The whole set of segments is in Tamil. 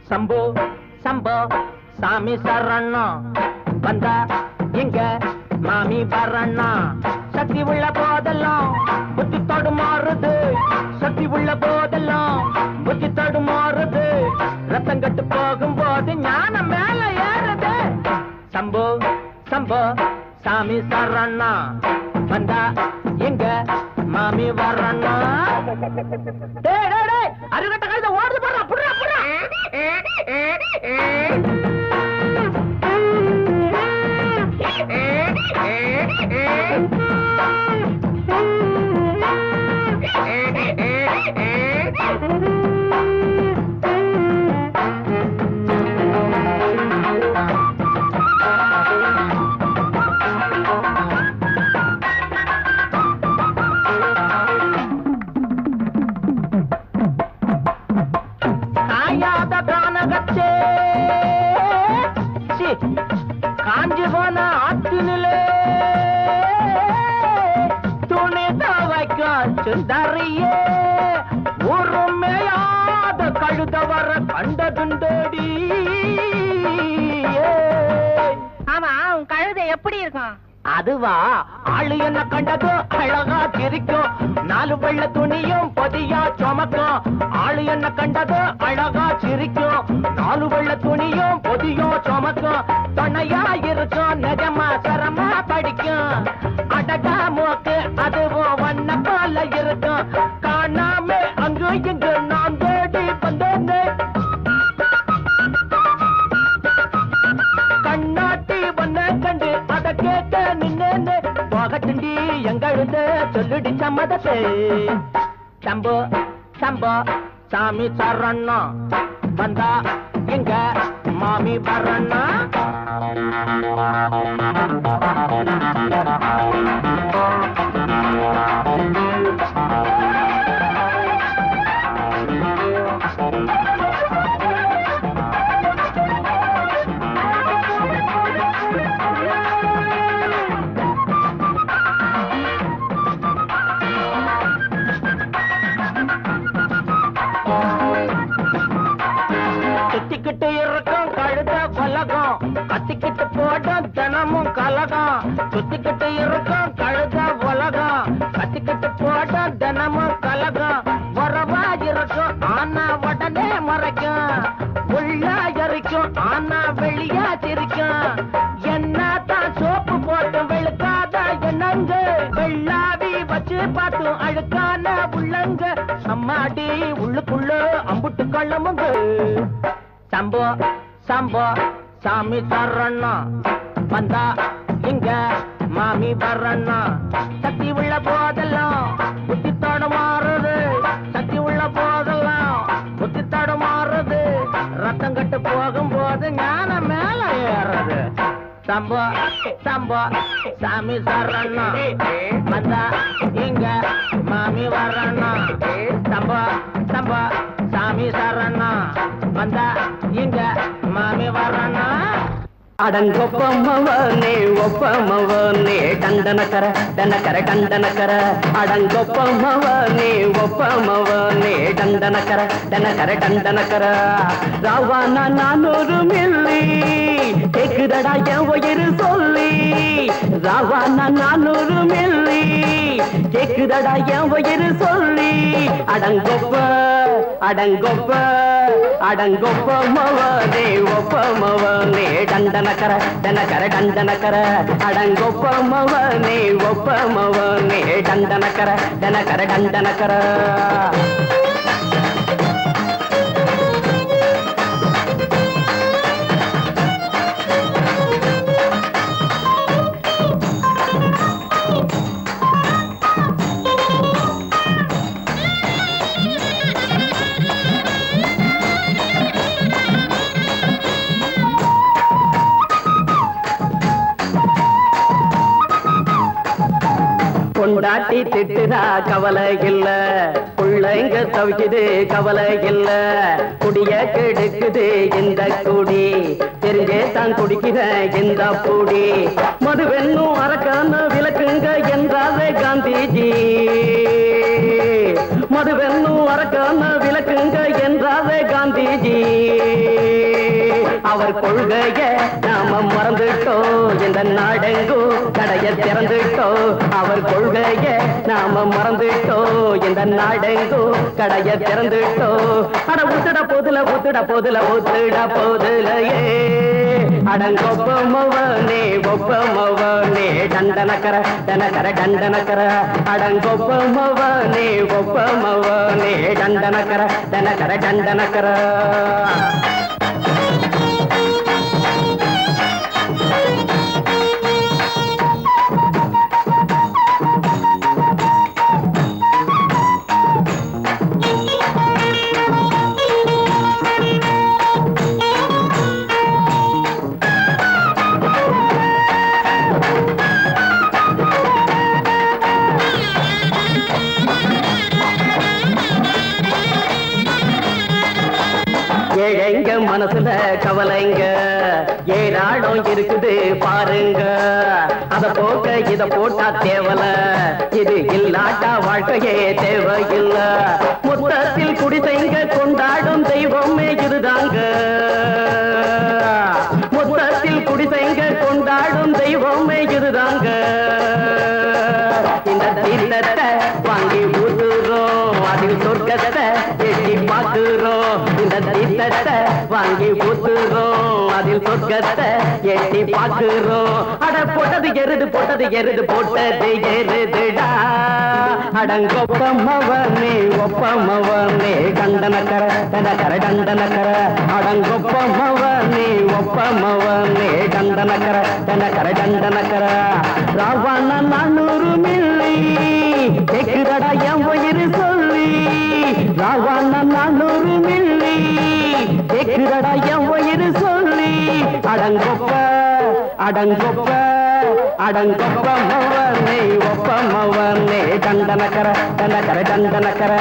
சம்போ சம்போ சாமி சரணம் வந்தா எங்க மாமி வரண்ணா சக்தி உள்ள போதெல்லாம் புத்தி தடுமாறுது சக்தி உள்ள போதெல்லாம் புத்தி தடுமாறுது ரத்தம் கட்டு போகும்போது ஞானம் மேல ஏறுது சம்போ சம்போ சாமி சரணா வந்தா எங்க மாமி வரண்ணா அருகட்ட கழுத ஓடுது போடுறா புடுறா புடுறா காஞ்சி போன ஆத்தினிலே துணி துவைக்க சுந்தரியே உரிமையாத கழுத வர கண்டதுண்டடி. ஆமா உன் கழுதை எப்படி இருக்கும்? அதுவா ஆளு என்ன கண்டதோ அழகா சிரிக்கும் நாலு வெள்ள துணியும் பொதியா சுமக்கும் ஆளு என்ன கண்டதோ அழகா சிரிக்கும் நாலு வெள்ள துணியும் பொதியும் சுமக்கும் துணையா இருக்கும் நிஜமா சரமா படிக்கும் அடகா மூக்கு அதுவும் வண்ண போல இருக்கும் காணாம அங்கு இங்கு நான் தேடி வந்தேன் கண்ணாட்டி வண்ண கண்டு அத கேட்ட நின்னே போகட்டுண்டி எங்கழுத சொல்லுடி சம்மதத்தை சம்போ சம்போ சாமி சரணா வந்தா எங்க மாமி வரண்ணா சுத்திக்கிட்டு இருக்கும் கழுத கொலகம் கத்திக்கிட்டு போடும் தினமும் கலகம் சுத்திக்கிட்டு இருக்கும் கழுத உலகம் கத்திக்கிட்டு போடும் தினமும் கலகம் வரவா இருக்கும் ஆனா உடனே மறைக்கும் உள்ளா எரிக்கும் ஆனா வெளியா சிரிக்கும் என்னதான் சோப்பு போட்டு வெளுக்காத என்னங்க வெள்ளாவி வச்சு பார்த்து அழுக்கான உள்ளங்க அம்மாடி உள்ளுக்குள்ள அம்புட்டு கள்ளமுங்க சம்போ சம்போ சாமி சரணா வந்தா இங்க மாமி வரண்ணா சக்தி உள்ள போதெல்லாம் புத்தி தடுமாறுது சக்தி உள்ள போதெல்லாம் புத்தி தடுமாறுது ரத்தம் கட்டு போகும்போது ஞானம் மேல ஏறுது சம்போ சம்போ சாமி சரணா வந்தா இங்க மாமி வரண்ணா சம்போ சம்போ சாமி சரணா வந்தா இங்க மாமி வரண்ணா அடங்கொப்பமவனே ஒப்பமவனே டண்டனக்கர டனக்கர டண்டனக்கர அடங்கொப்பமவனே ஒப்பமவனே டண்டனக்கர டனக்கர டண்டனக்கர ராவானா 400 மில்லி கேக்குதடா என் உயிர் சொல்லி ராவானா 400 மில்லி கேக்குதடா என் உயிர் சொல்லி அடங்கொப்ப அடங்கொப்ப அடங்கொப்பமவனே ஒப்பமவனே டண்டனக்கர டனக்கர டண்டனக்கர அடங்கொப்பமவனே ஒப்பமவனே டண்டனக்கர டனக்கர டண்டனக்கர பொண்டாட்டி திட்டுதா கவலை இல்ல, புள்ளைங்க தவிக்குது கவலை இல்ல, குடிய கெடுக்குது இந்த குடி, தெரிஞ்சே தான் குடிக்கிற இந்த பூடி, மதுவென்னும் அரக்கான விளக்குங்க என்றாரே காந்திஜி, மதுவென்னும் அரக்கான விளக்குங்க என்றாரே காந்திஜி. அவர் கொள்கைய நாம மறந்துட்டோம், இந்த நாடெங்கோ கடைய திறந்துட்டோம். அவர் கொள்கைய நாம மறந்துட்டோம், இந்த நாடெங்கோ கடைய திறந்துட்டோம். அட ஊத்துட போதுல ஊத்துட போதுல ஊத்துட போதுலையே, அடங்கொப்பமவனே ஒப்பமவனே டண்டனக்கர டனக்கர டண்டனக்கர, அடங்கொப்பமவனே ஒப்பமவனே டண்டனக்கர டனக்கர டண்டனக்கர. ஏழைங்க மனசுல கவலைங்க ஏராளம் இருக்குது பாருங்க, அத போக்க இத போட்டா தேவல, இது இல்லாட்டா வாழ்க்கையே தேவையில்ல. மொத்தத்தில் குடிசைங்க கொண்டாடும் தெய்வமே இதுதாங்க, மொத்தத்தில் குடிசைங்க கொண்டாடும் தெய்வமே இதுதாங்க. இந்த தீர்த்தத்தை வாங்கி ஊத்துறோம், அதில் சொர்க்கத்தை எட்டி பார்க்கிறோம். இந்த தீர்த்தத்தை வாங்கி ஊத்துறோம், அதில் சொர்க்கத்தை எட்டி பார்க்கிறோம். அட போட்டது எருது போட்டது எருது போட்டது எருதுடா, அடங்கொப்பமவனே ஒப்பமவனே டண்டனக்கர டனக்கர டண்டனக்கர, அடங்கொப்பமவனே ஒப்பமவனே டண்டனக்கர டனக்கர டண்டனக்கர. ராவண 400 மில்லி கேக்குதடா என் உயிர் சொல்லி, ராவண 400 மில்லி கேக்குதடா என் உயிர் சொல்லி, அடங்கொப்ப அடங்கொப்ப அடங்கொப்பமவனே ஒப்பமவனே டண்டனக்கர டனக்கர டண்டனக்கர,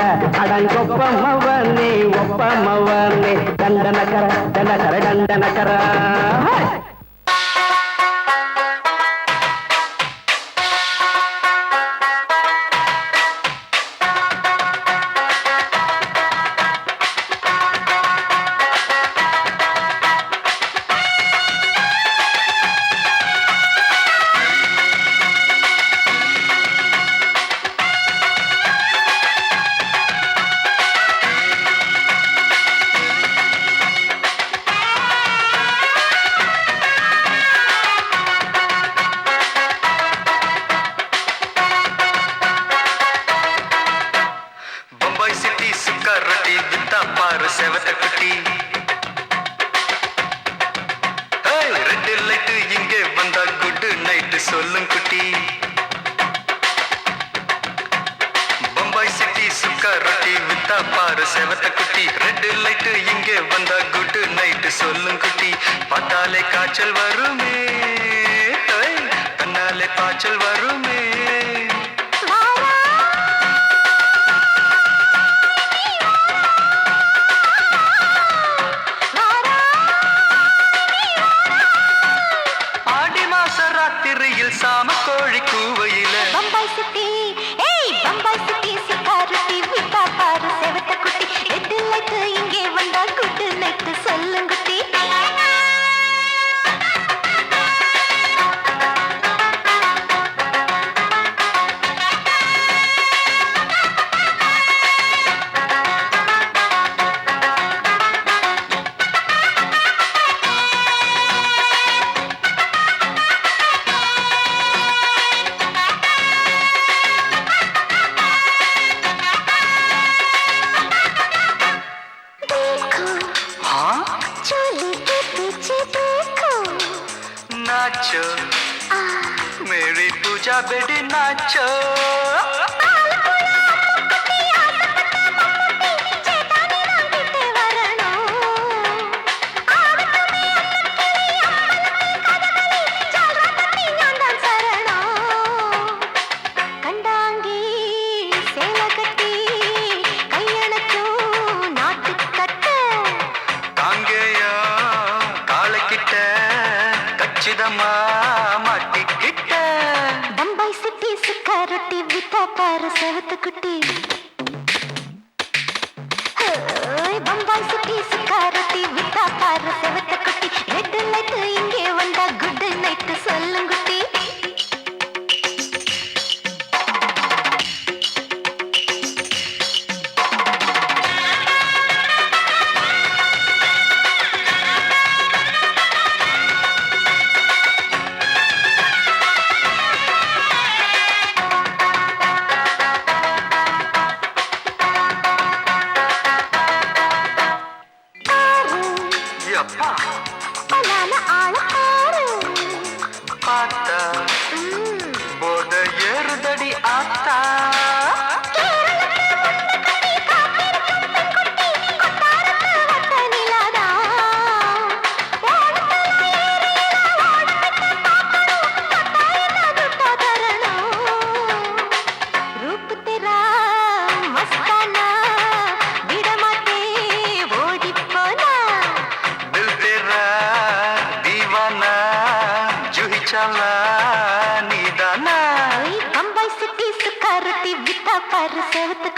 அடங்கொப்பமவனே ஒப்பமவனே டண்டனக்கர டனக்கர டண்டனக்கர. சொல்லும் குட்டி, பம்பாய் சிட்டி சுக்கா ரொட்டி வித்தா பாரு செவத்த குட்டி, ரெட் லைட் இங்கே வந்தா குட் நைட் சொல்லும் குட்டி. பார்த்தாலே காய்ச்சல் வருமே, கண்ணாலே காய்ச்சல் வருமே. சாம கோழி கூவையில பம்பாய் சிட்டி, ஏய் பம்பாய் சிட்டி சிக்காருட்டி விட்டா பாரு செவத்த குட்டி, ரெட் லைட் இங்கே வந்தா குட் நைட் சொல்லுங்க குட்டி. नाचो मेरी पूजा बेटी नाचो, கண்டான் இதமா மாட்டிக்கிட்ட பம்பாய் சிட்டி சுக்கா ரொட்டி வித்தா பாரு செவத்து குட்டி பம்பாய் சிட்டி சுக்கா ரொட்டி வித்தா பாரு செவத்து குட்டி ரெட் லைட் இங்கே வந்தா குட் நைட் சொல்லுங்குட்டி பார்த்தா போத ஏறுதடி ஆத்தா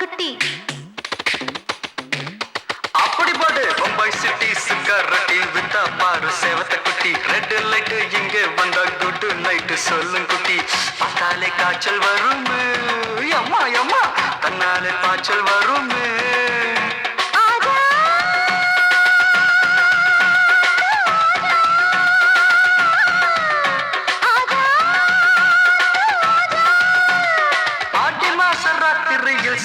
குட்டி அப்படி போடு பம்பாய் சிட்டி சுக்கா ரொட்டி வித்தா பாரு சேவத்த குட்டி ரெட் லைட் இங்கே வந்தா குட் நைட் சொல்லும் குட்டி பார்த்தாலே காய்ச்சல் வரும் அம்மா அம்மா தன்னாலே பாய்ச்சல் வரும்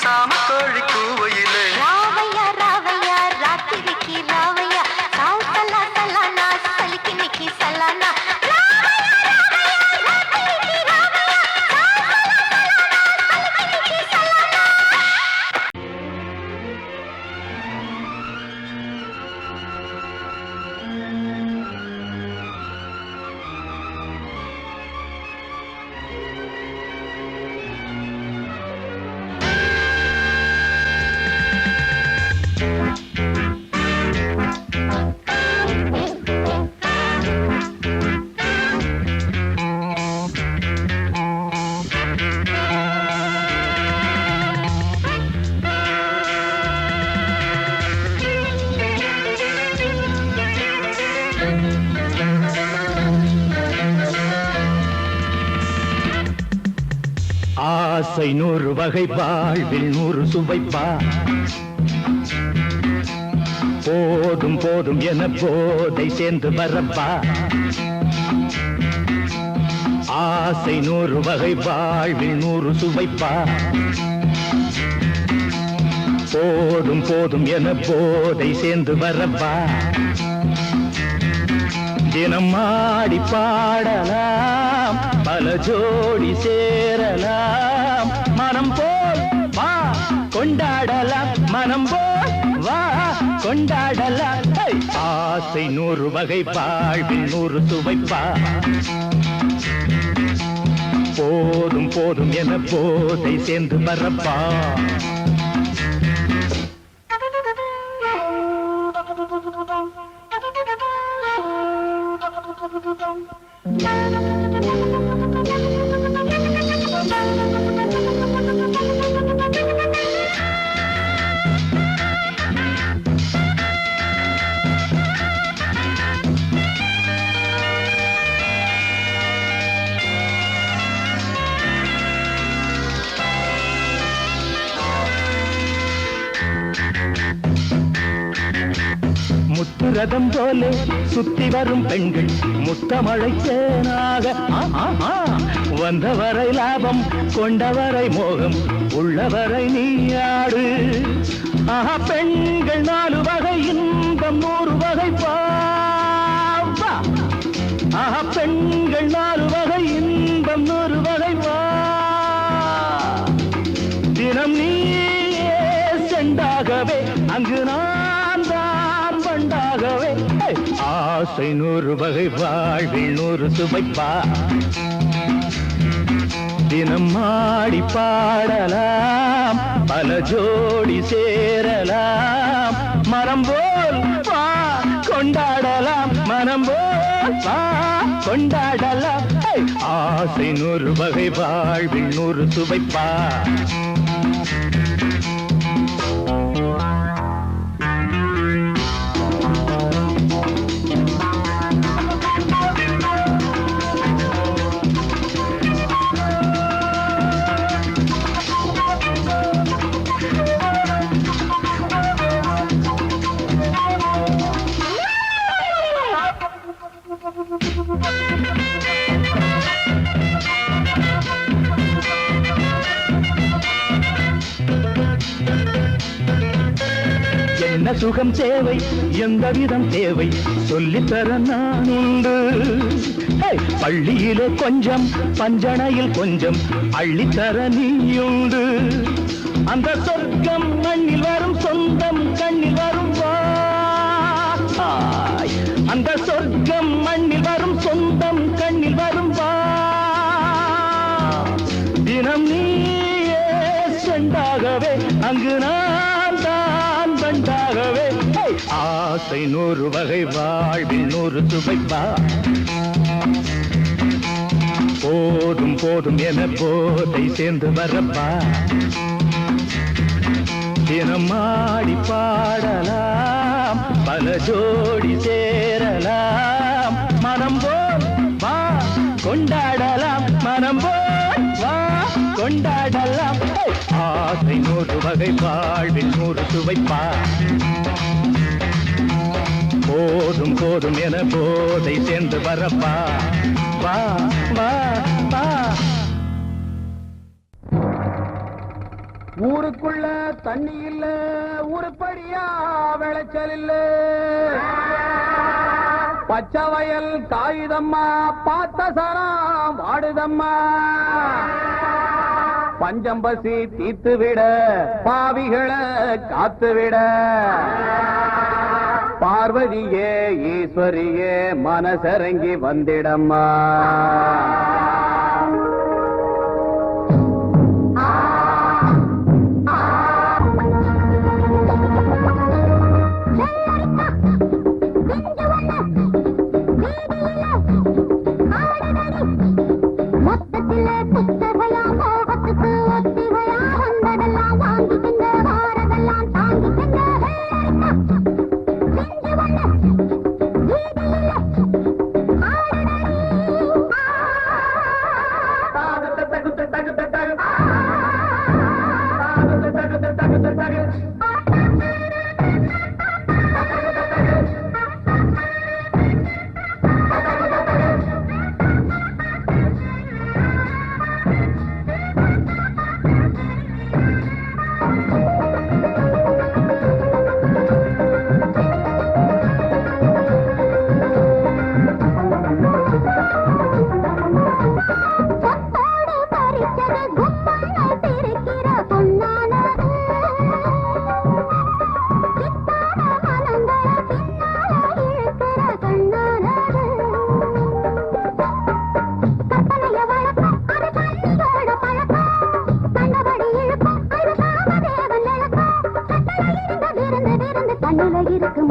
சாம கோழி கூவையிலே ராவையா ராவையா ராத்திரிக்கு ராவையா சால் சலா சலானா சலிக்கு நிக்கி சலானா ஆசை 100 வகை வாழ்வில் 100 சுவைப்பா போதும் போதும் என போதை சேர்ந்து வரப்பா ஆசை 100 வகை வாழ்வில் 100 சுவைப்பா போதும் போதும் என போதை சேர்ந்து வரப்பா தினம் ஆடி பாடலாம் பல ஜோடி சேரலாம் மனம் போல் வா கொண்டாடலாம் மனம் போல் வா கொண்டாடலாம் ஆசை 100 வகை வாழ்வில் 100 சுவைப்பா போதும் போதும் என போதை சேர்ந்து வரப்பா முத்துரதம் போலே சுத்தி வரும் பெண்கள் முத்தமழை தேனாக வந்தவரை லாபம் கொண்டவரை மோகம் உள்ளவரை நீயாடு பெண்கள் 4 வகை இன்பம் 100 வகை பாவா பெண்கள் 4 வகை இன்பம் 100 வகை வா தினம் நீயே செண்டாகவே அங்கு நான் தான் பண்டாகவே ஆசை 100 வகை வாழ்வில் 100 சுவைப்பா தினம் ஆடி பாடலாம் பல ஜோடி சேரலாம் மரம் போல் வா கொண்டாடலாம் மனம் போல் வா கொண்டாடலாம் ஆசை 100 வகை வாழ்வில் 100 சுவைப்பா என்ன சுகம் தேவை எந்த விதம் தேவை சொல்லித்தர நான் உண்டு பள்ளியிலே கொஞ்சம் பஞ்சணையில் கொஞ்சம் அள்ளித்தர நீயுண்டு அந்த சொர்க்கம் மண்ணில் வரும் சொந்தம் கண்ணில் வரும் வாய் அந்த சொர்க்கம் மண்ணில் வரும் சொந்தம் கண்ணில் வரும் வா தினம் நீயே செண்டாகவே அங்கு நான் தான் பண்டாகவே ஆசை 100 வகை வாழ்வில் 100 சுவைப்பா போதும் போதும் என போதை சேர்ந்து வரப்பா தினம் ஆடி பாடலாம் பல ஜோடி சேரலாம் மனம் போல் வா கொண்டாடலாம் மனம் போல் வா கொண்டாடலாம் ஆசை 100 வகை வாழ்வில் 100 சுவைப்பா போதும் போதும் என போதை சேர்ந்து வரப்பா வா வா வா ஊருக்குள்ள தண்ணி இல்ல ஊருப்படியா விளைச்சல் இல்ல பச்சை வயல் காயுதம்மா பார்த்த சரம் வாடுதம்மா பஞ்சம் பசி தீத்து விட பாவிகளை காத்து விட பார்வதியே ஈஸ்வரியே மனசரங்கி வந்திடம்மா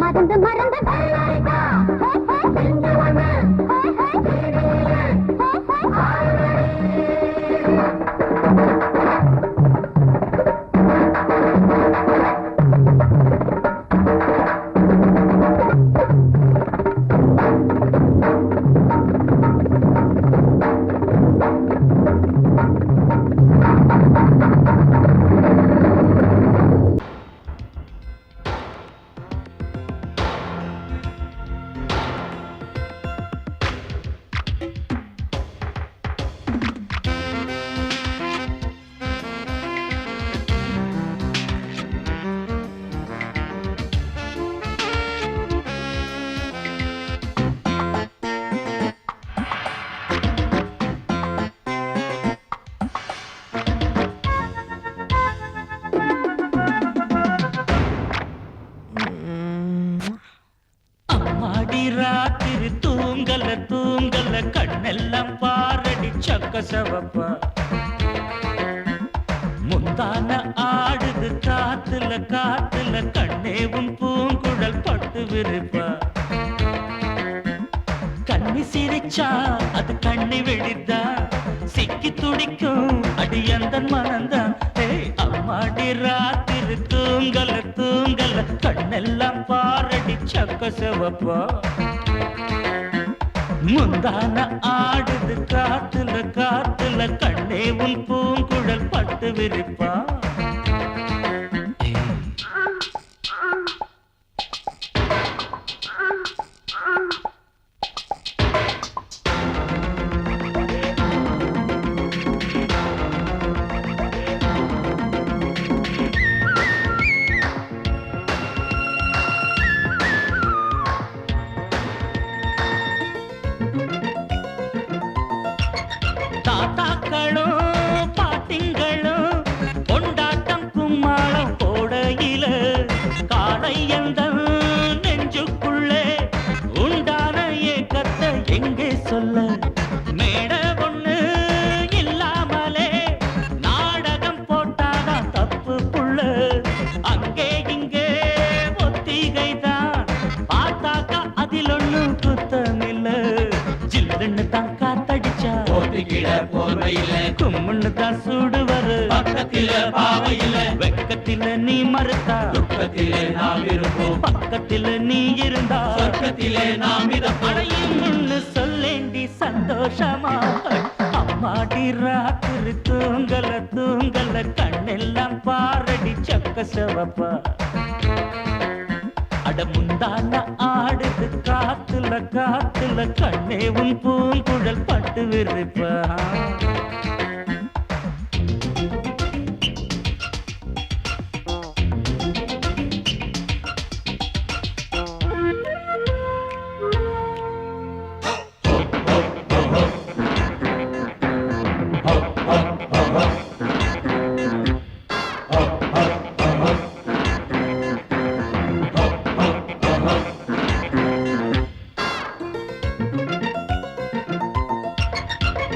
மறந்து மறந்து தூங்கல கண்ணெல்லாம் பாரடி சக்க சவப்பா முந்தான ஆடுது காத்துல கண்ணேவும் பூங்குழல் பட்டு விருப்பா கண்ணி சிரிச்சா அது கண்ணி வெடித்தா சிக்கி துடிக்கும் அடி அந்த மனந்தான் அம்மாடி ராத்திரி தூங்கல தூங்கல கண்ணெல்லாம் பாரடி சக்க செவப்பா முந்தான ஆடுது காத்துல காத்துல கண்ணே உன் பூங்குழல் பட்டு விரிப்பா தாத்தாக்களும் பாட்டிங்களும் கொண்டாட்டம் கும்மாளம் போடையில காலை எந்த நெஞ்சுக்குள்ளே உண்டான ஏக்கத்தை எங்கே சொல்ல மேட ஒண்ணு இல்லாமலே நாடகம் போட்டாதான் தப்பு புள்ள அங்கே இங்கே ஒத்திகைதான் பார்த்தாக்கா அதில் ஒண்ணும் குத்தமில்ல ஜில்லுன்னு தான் காத்தடிச்சா போர்வையில கும்முன்னு தான் சூடுவரு பக்கத்தில பாவையில வெக்கத்தில நீ மறுத்தா துக்கத்திலே நாம் இருப்போம் பக்கத்தில நீ இருந்தா சொர்க்கத்திலே நாம் அடையும் சொல்லேண்டி சந்தோஷமா அம்மாடி ராத்திரி தூங்கல தூங்கல கண்ணெல்லாம் பாரடி சக்க செவப்பா அட முந்தான ஆடுது காத்துல காத்துல கண்ணே உன் பூங்குழல் பட்டு விரிப்பா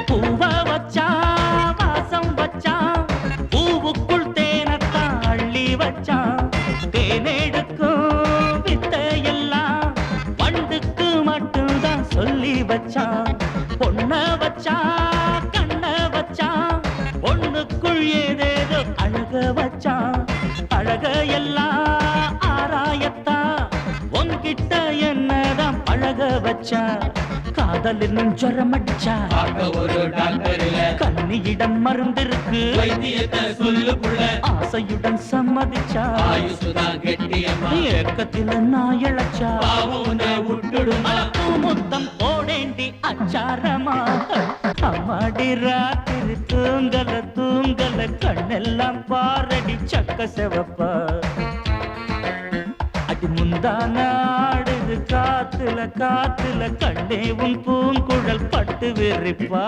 பூவ வச்சா வாசம் வச்சா பூவுக்குள் தேனத்தான் அள்ளி வச்சா தேனெடுக்கும் வித்தையெல்லாம் வண்டுக்கு மட்டும்தான் சொல்லி வச்சா பொண்ண வச்சா கண்ண வச்சா பொண்ணுக்குள் ஏதேதோ அழக வச்சா அழக எல்லாம் ஆராயத்தா உன்கிட்ட என்னதான் பழக வச்சா காதலின் ஜுரம் அடிச்சா ஒரு டாக்டர் இல்ல கண்ணியிடம் மருந்திருக்கு வைத்தியத்தை சொல்லு புள்ள ஆசையுடன் சம்மதிச்சா ஆயுசுதான் கெட்டியம்மா ஏக்கத்தில நான் இழைச்சா பாவம் விட்டுடும் முத்தம் போடேண்டி அச்சாரமா அம்மாடி ராத்திரி தூங்கல தூங்கல கண்ணெல்லாம் பாரடி சக்க செவப்பா அடி முந்தான ஆடுது காத்துல காத்துல கண்ணே உன் பூங்குழல் பட்டு விரிப்பா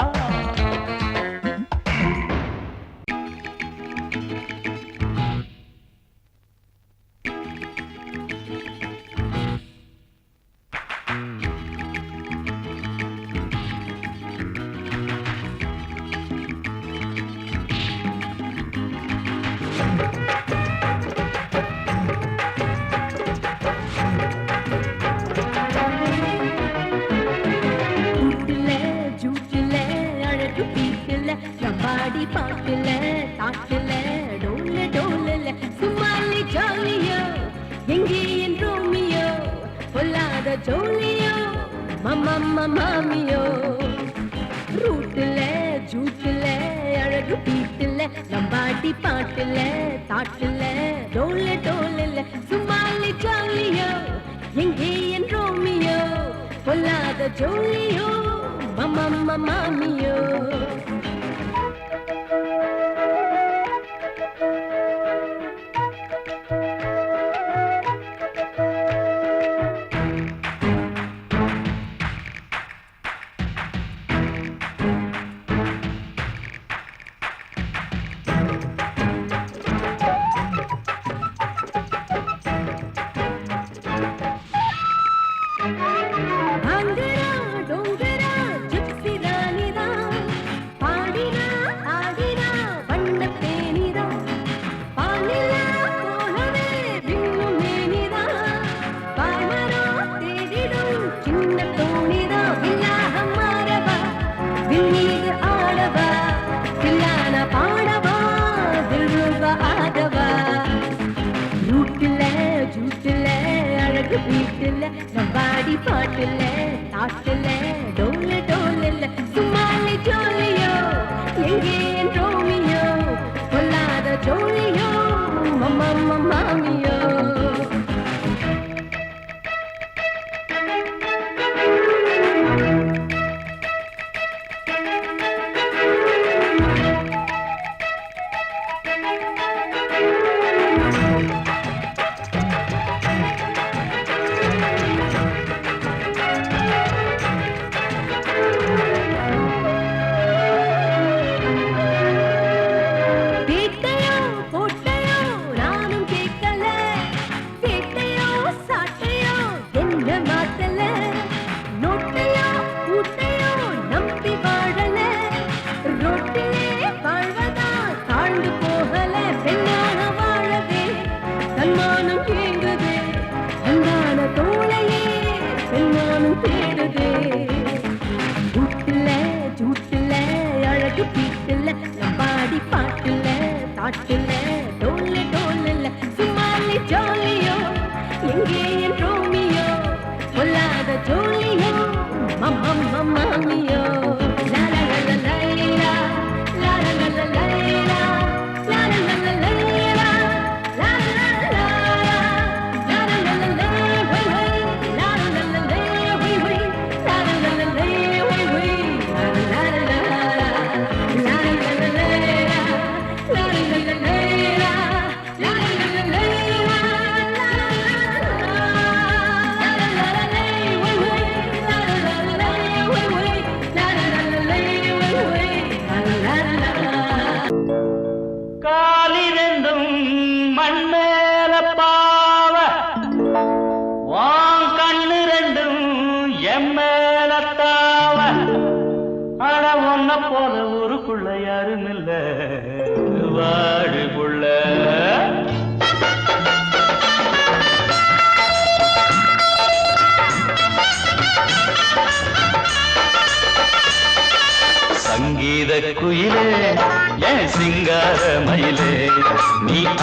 பாட்டுல தாட்டுல டோல டோலல சும்மாலி ஜாலியோ எங்கே என் ரோமியோ பொல்லாத ஜோலியோ மம்மம்மா மாமியோ ரூட்டுல ஜூட்டுல அழகு பீட்டுல நம்பாடி பாட்டுல தாட்டுல டோல டோலல சும்மாலி ஜாலியோ எங்கே என் ரோமியோ பொல்லாத ஜோலியோ மம்மம்மா மாமியோ பாட்டுல தாட்டுல டோல டோல சும்மாலே ஜோலியோ எங்கே என் ரோமியோ பொல்லாத ஜோலியோ மாமியோ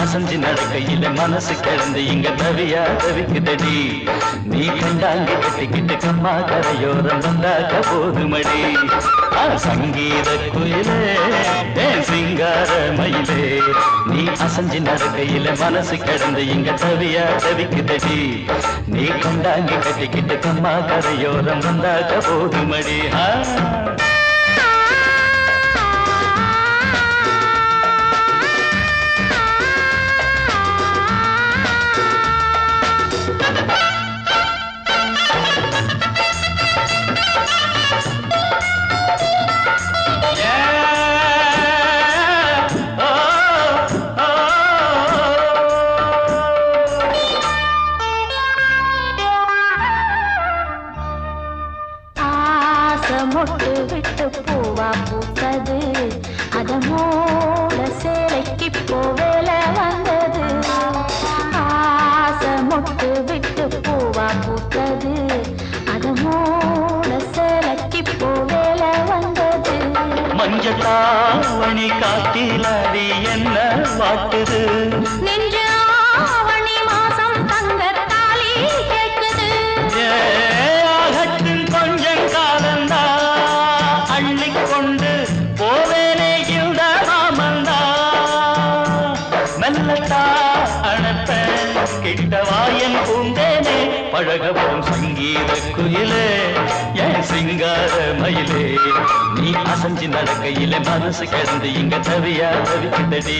அசஞ்சு நடக்கையில மனசு கிடந்து இங்க தவியா தவிக்குதடி நீ கண்டாங்கி கட்டிக்கிட்டு கம்மா கரையோரம் வந்தாக்க போதுமடி சங்கீத குயிலே சிங்கார மயிலே நீ அசஞ்சு நடக்கையில மனசு கிடந்து இங்க தவியா தவிக்குதடி நீ கண்டாங்கி கட்டிக்கிட்டு கம்மா கரையோரம் வந்தாக்க போதுமடி மொட்டு விட்டு பூவா பூத்தது அதமோட சேலைக்கு போவேல வந்தது ஆசை மொட்டு விட்டு பூவா பூத்தது அதமோட சேலைக்கு போவேல வந்தது மஞ்சளாவணி காட்டிலாடி என்ன வாட்டுது நெஞ்சாவணி மாசம் தங்க தாலி கேட்குது கொஞ்சம் காலந்தா அள்ளிக்கொண்டு போவேனே இந்த மாமந்தா மெல்லட்டா அணப்ப கிட்டவாயன் பூந்தேனே பழகவும் சங்கீத குயிலே என் சிங்கார மயிலே நீ அசஞ்சு நடக்கையில மனசு கிடந்து இங்க தவியா தவிக்குதடி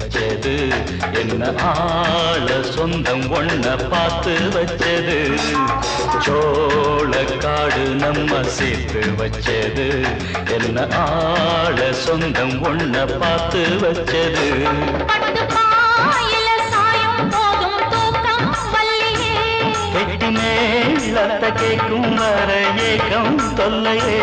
வச்சது என்ன ஆள சொந்தம் ஒண்ண பார்த்து வச்சது சோளக்காடு நம்ம சேர்த்து வச்சது என்ன ஆள சொந்தம் ஒண்ண பார்த்து வச்சது கெட்டி மேலத்த கேட்கும் வர ஏக்கம் தொல்லையே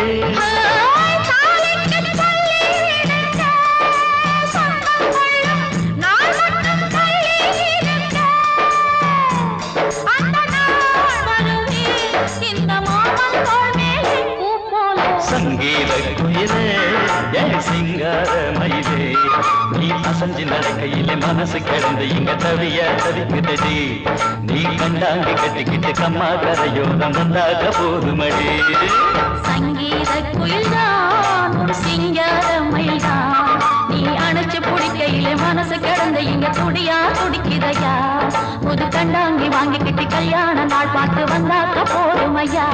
சங்கீத குயிலே என் சிங்கார மயிலே நீ அசஞ்சு நடக்கையிலே மனசு கிடந்து இங்க தவிய தவிக்குதடி நீ கண்டாங்கி கட்டிக்கிட்டு கம்மா கரையோரம் வந்தாக போதுமடி சங்கீத குயில்தான் ஒரு சிங்கார மயில்தான் நீ அணைச்சு பிடிக்கையிலே மனசு கிடந்து இங்க துடியா துடிக்குதையா புது கண்டாங்கி வாங்கிக்கிட்டு கல்யாண நாள் பார்த்து வந்தாக்க போதுமையா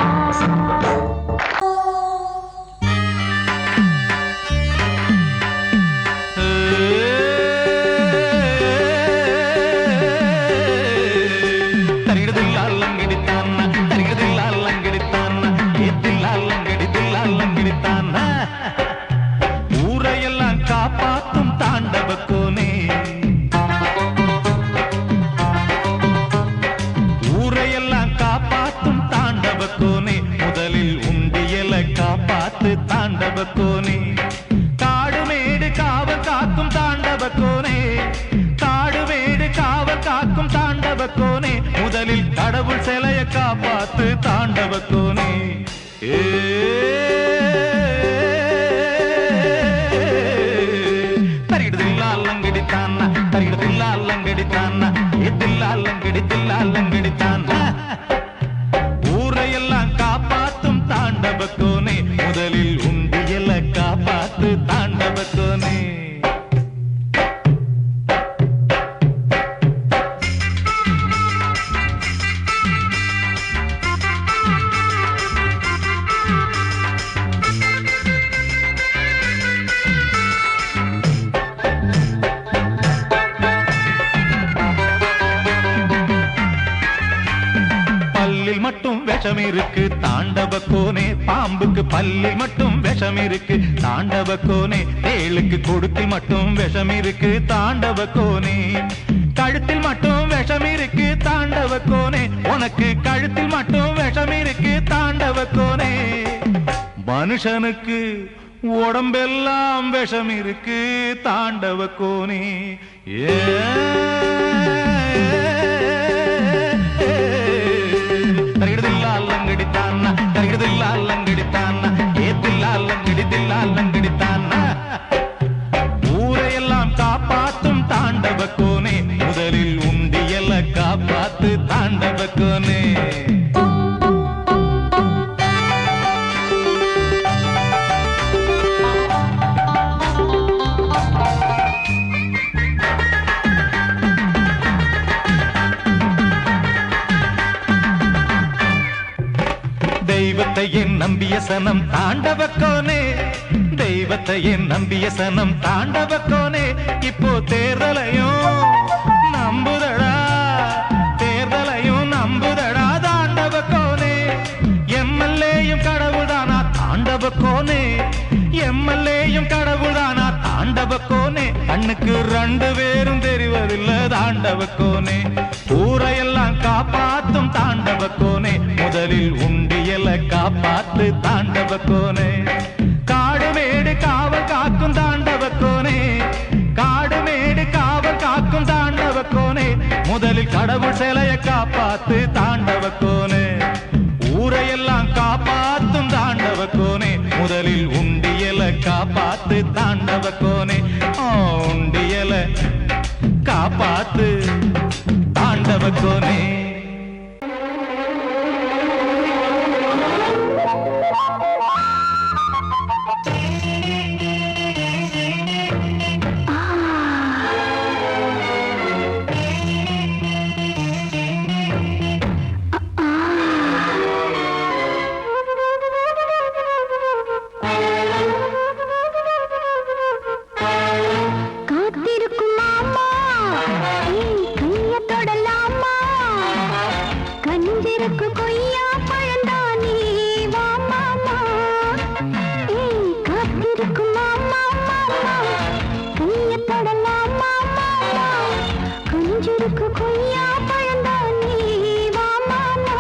ஊரையெல்லாம் காப்பாத்தும் தாண்டவ கோனே ஊரையெல்லாம் காப்பாத்தும் தாண்டவ கோனே முதலில் உண்டியல காப்பாத்து தாண்டவ கோனே காடு மேடு காவல் காக்கும் தாண்டவ கோனே காடு மேடு காவல் காக்கும் தாண்டவ கோனே முதலில் கடவுள் சிலைய காப்பாத்து தாண்டவ கோனே ஊரையெல்லாம் காப்பாத்தும் தாண்டவ கோனே முதலில் உண்டியல காப்பாத்து தாண்டவ கோனே மட்டும் விஷம் இருக்கு தாண்டவ கோனே பாம்புக்கு பல்லில் மட்டும் விஷம் இருக்கு தாண்டவ கோனே தேளுக்கு கொடுக்கில் மட்டும் விஷம் இருக்கு தாண்டவ கோனே கழுத்தில் மட்டும் விஷம் இருக்கு தாண்டவ கோனே உனக்கு கழுத்தில் மட்டும் விஷம் இருக்கு தாண்டவ கோனே மனுஷனுக்கு உடம்பெல்லாம் விஷம் இருக்கு தாண்டவ கோனே ஊரையெல்லாம் காப்பாத்தும் தாண்டவ கோனே முதலில் உண்டியல காப்பாத்து தாண்டவ கோனே தெய்வத்தை என் நம்பிய சனம் தாண்டவ கோனே தெய்வத்தை என் நம்பிய சனம் தாண்டவ கோனே இப்போ தேர்தலையும் நம்புதடா தேர்தலையும் நம்புதடா தாண்டவ கோனே எம்எல்ஏயும் கடவுள்தானா தாண்டவ கோனே எம்எல்ஏயும் கடவுள்தானா தாண்டவ கோனே கண்ணுக்கு ரெண்டு பேரும் தெரிவதில்லை தாண்டவ கோனே ஊரையெல்லாம் காப்பாத்தும் தாண்டவ கோனே முதலில் உண்டியல காப்பாத்து தாண்டவ கோனே காடு மேடு காவல் காக்கும் தாண்டவ கோனே காடு மேடு காவல் காக்கும் தாண்டவ கோனே முதலில் கடவுள் சிலைய காப்பாத்து தாண்டவ கோனே ஊரையெல்லாம் காப்பாத்தும் தாண்டவ கோனே முதலில் உண்டியல காப்பாத்து தாண்டவ கோனே உண்டியல காப்பாத்து தாண்டவ கோனே காத்திருக்கும் மாமா நெஞ்சிருக்கு கொய்யா பழந்தான் நீ வா மாமா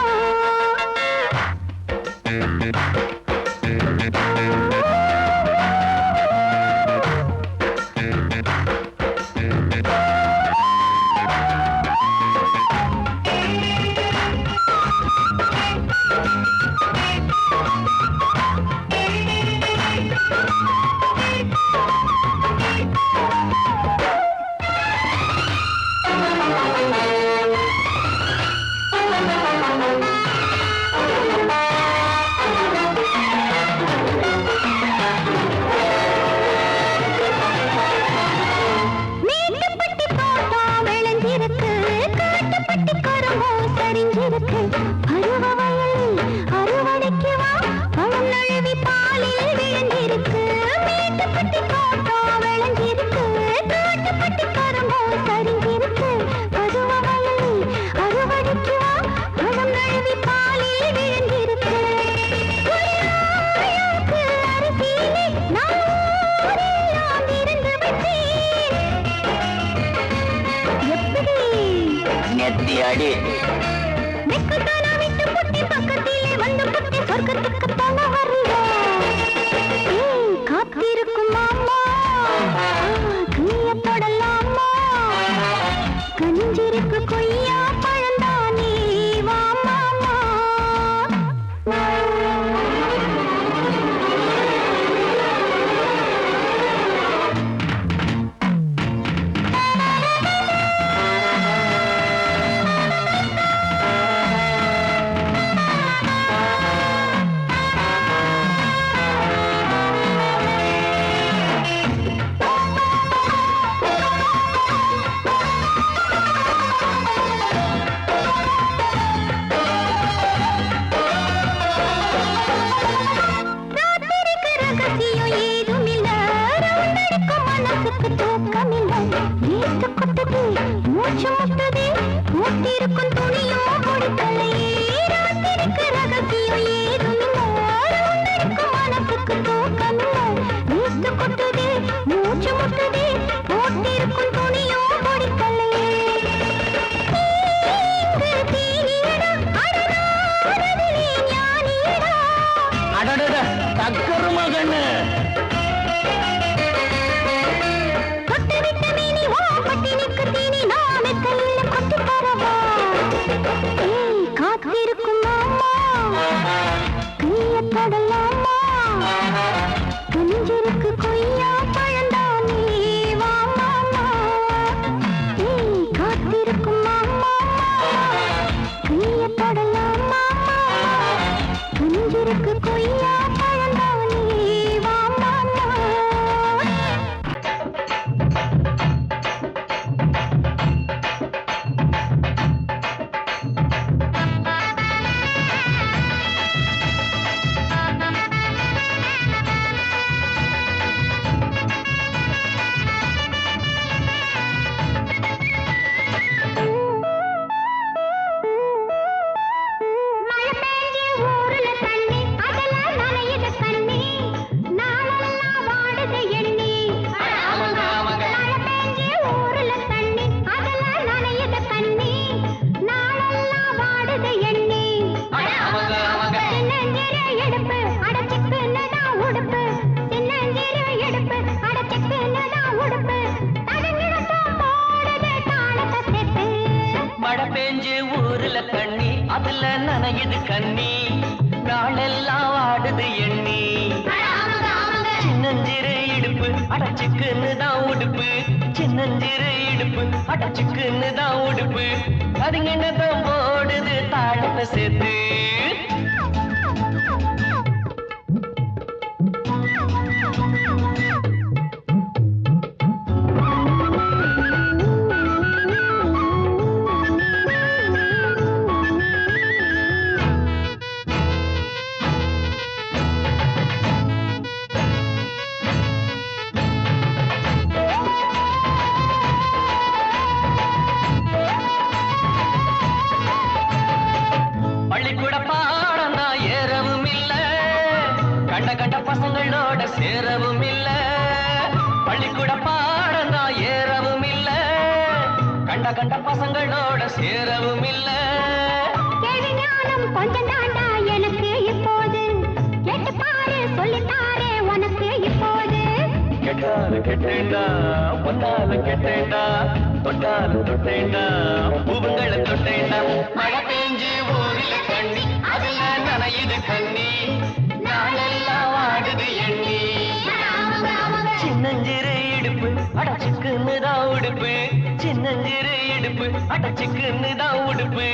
கண்ட கண்ட பசங்களோட சேரவும் இல்ல. கேள்வி ஞானம் கொஞ்சம் தாண்டா எனக்கு இப்போது. கேட்டு பாரு சொல்லித்தாரே உனக்கு இப்போது. கெட்டால கெட்டேண்டா பொன்னால கெட்டேண்டா தொட்டால தொட்டேண்டா பூவுங்களை தொட்டேண்டா. மழை பெஞ்சு ஊரில் தண்ணி அதுல நனையுது கண்ணி நாளெல்லாம் வாடுது எண்ணி. சின்னஞ்சிறு இடுப்பு அடச்சுக்குன்னு தான் உடுப்பு. சின்னஞ்சிறு இடுப்பு அடச்சுக்குன்னு தான் உடுப்பு.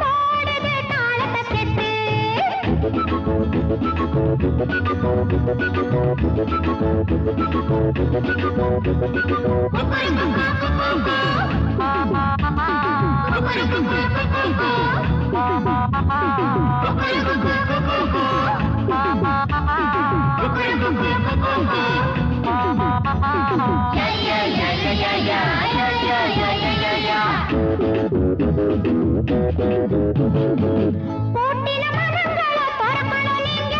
போடுது தாளத்தை கெட்டு. போட்டின மனங்களை பரப்பணும் நீங்க.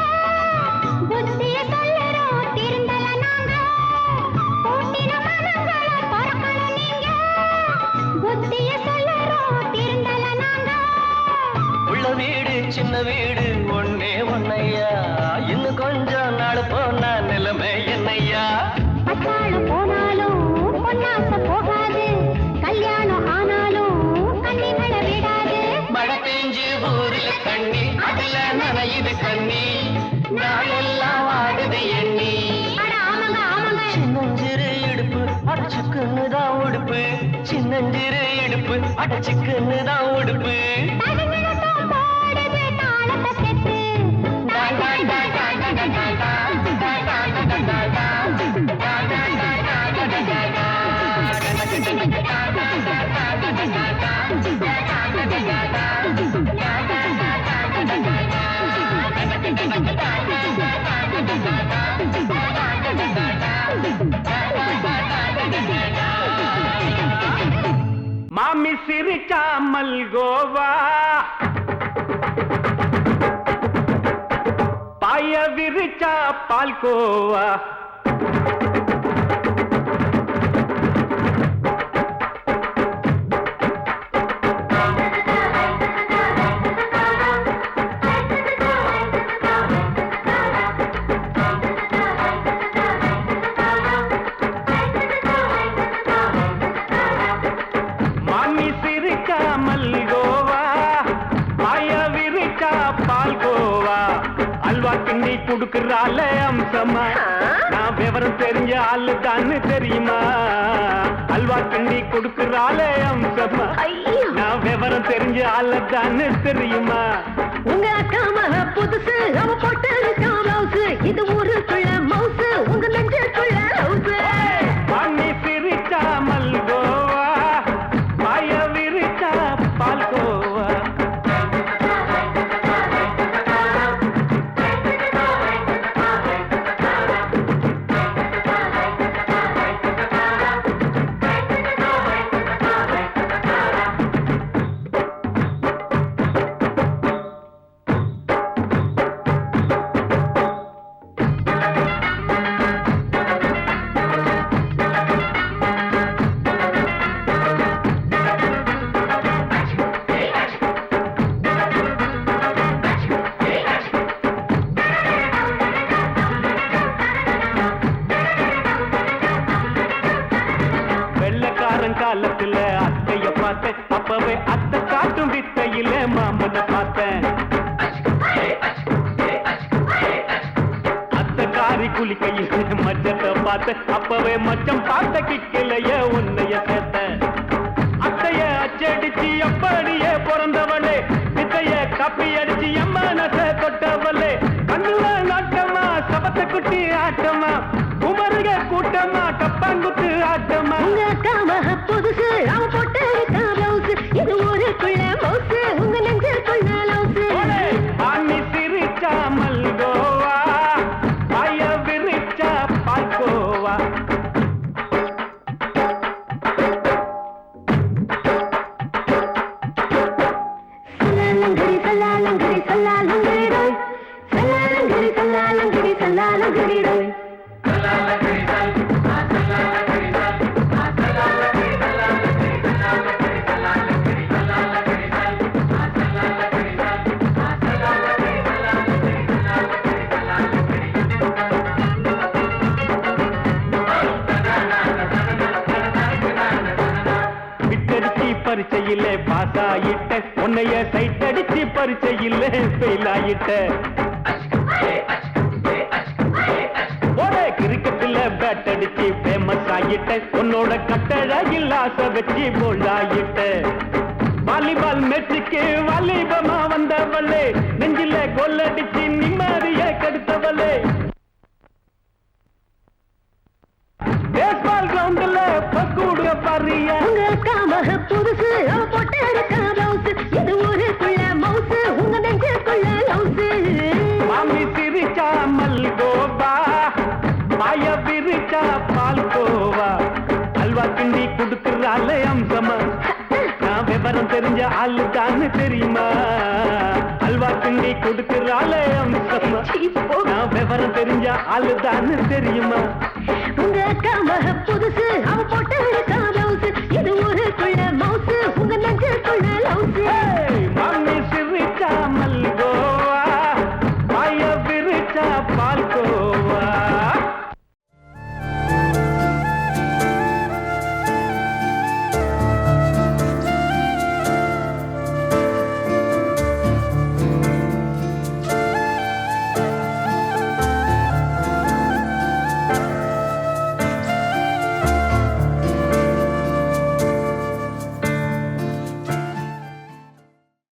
புத்திய சொல்லுறோம் திருந்தல நாங்க. போட்டின மனங்களை பரப்பணும் நீங்க. புத்திய சொல்லுறோம் திருந்தல நாங்க. உள்ள வீடு சின்ன வீடு ஒன்னே ஒன்னையா. இன்னும் கொஞ்சம் நாள் போனா நிலைமை என்னையா. பட்டாளம் போனாலும் பொன்னாச போகாது. கல்யாணம் ஆனாலும் கண்ணிகளை விடாது. மழை பெஞ்சு ஊரில் தண்ணி அதுல நனையுது கண்ணி நாளெல்லாம் வாடுது எண்ணி. அட ஆமாங்க ஆமாங்க. சின்னஞ்சிறு இடுப்பு அடச்சுக்குன்னு தான் உடுப்பு. சின்னஞ்சிறு இடுப்பு அடச்சுக்குன்னு தான் உடுப்பு. தடுங்கிழத்தம் போடுது தாளத்தை கெட்டு. மாமி சிரிச்சா மல்கோவா, பாய விரிச்சா பால்கோவா. மாமி சிரிச்சா மல்கோவா, பாய விரிச்சா பால்கோவா. அல்வா கிண்டி குடுக்கறால அம்சமா, நான் விவரம் தெரிஞ்ச ஆளு தான்னு தெரியுமா. அல்வா கிண்டி குடுக்கறால அம்சமா, நான் விவரம் தெரிஞ்ச ஆளு தான்னு தெரியுமா. உங்க அக்கா மக புதுசு அவ போட்டு பிளவுஸ். இது ஊருக்குள்ள மவுசு உங்க நெஞ்சுக்குள்ள ஹவுஸ். மாமி சிரிச்சா மல்கோவா, பாய விரிச்சா பால்கோவா. காலத்துல அத்தைய பார்த்தேன், அப்பவே அத்தை காட்டும் வித்தையில மாமனை பார்த்தேன். அத்தை காரி குளிக்கையில் மச்சத்தை பார்த்தேன், அப்பவே மச்சம் பார்த்த கிக்கலைய உன்னைய சேர்த்தேன். அத்தைய அச்சடிச்சு அப்படியே பிறந்தவளே, வித்தைய காப்பி அடிச்சு எம்மனச தொட்டவளே. கண்ணுல நாட்டமா சபத்தை குட்டி ஆட்டமா, உமருக கூட்டமா கப்பாங்குத்து ஆட்டமா. உங்க அக்கா மக புதுசு அவ போட்டு பிளவுஸ். இது ஊருக்குள்ள மவுசு உங்க நெஞ்சுக்குள்ள லவுஸ். மாமி சிரிச்சா மல்கோவா, பாய விரிச்சா பால்கோவா. சல்லாலங்கடி சல்லாலங்கடி சல்லாலங்கடி ரோய். சல்லாலங்கடி சல்லாலங்கடி சல்லாலங்கடி ரோய். சல்லாலங்கடி சல்லாலங்கடி சல்லாலங்கடி பரீட்சையிலே பாஸ் ஆயிட்ட உன்னைய சைட் அடிச்சு பரீட்சையிலே ஃபெயில் ஆயிட்ட கிரிக்கெட்ல பேட் அடிச்சு ஃபேமஸ் ஆயிட்ட உன்னோட கட்டழகில் ஆசை வச்சு போல்ட் ஆயிட்ட வாலிபால் மேட்சுக்கு வாலிபமா வந்தவளே நெஞ்சில கொள்ளடிச்சு நிம்மதிய கெடுத்தவளே பேஸ்பால் கிரவுண்ட்ல பக்கூட பாரியா உங்க காமக புதுசு அவ போட்டு இருக்கா ரவுஸ் இது ஊருக்குள்ள மவுசு உங்க நெஞ்சுக்குள்ள லவுஸ் மாமி சிரிச்சா மல்கோவா மாய விரிச்சா பால்கோவா அல்வா கிண்டி குடுக்கறாளே அம்சமா நான் விவரம் தெரிஞ்ச ஆளு தான்னு தெரியுமா அல்வா கிண்டி குடுக்கறாளே அம்சமா நான் விவரம் தெரிஞ்ச ஆளு தான்னு தெரியுமா உங்க காமக புதுசு அவ போட்டு இருக்கா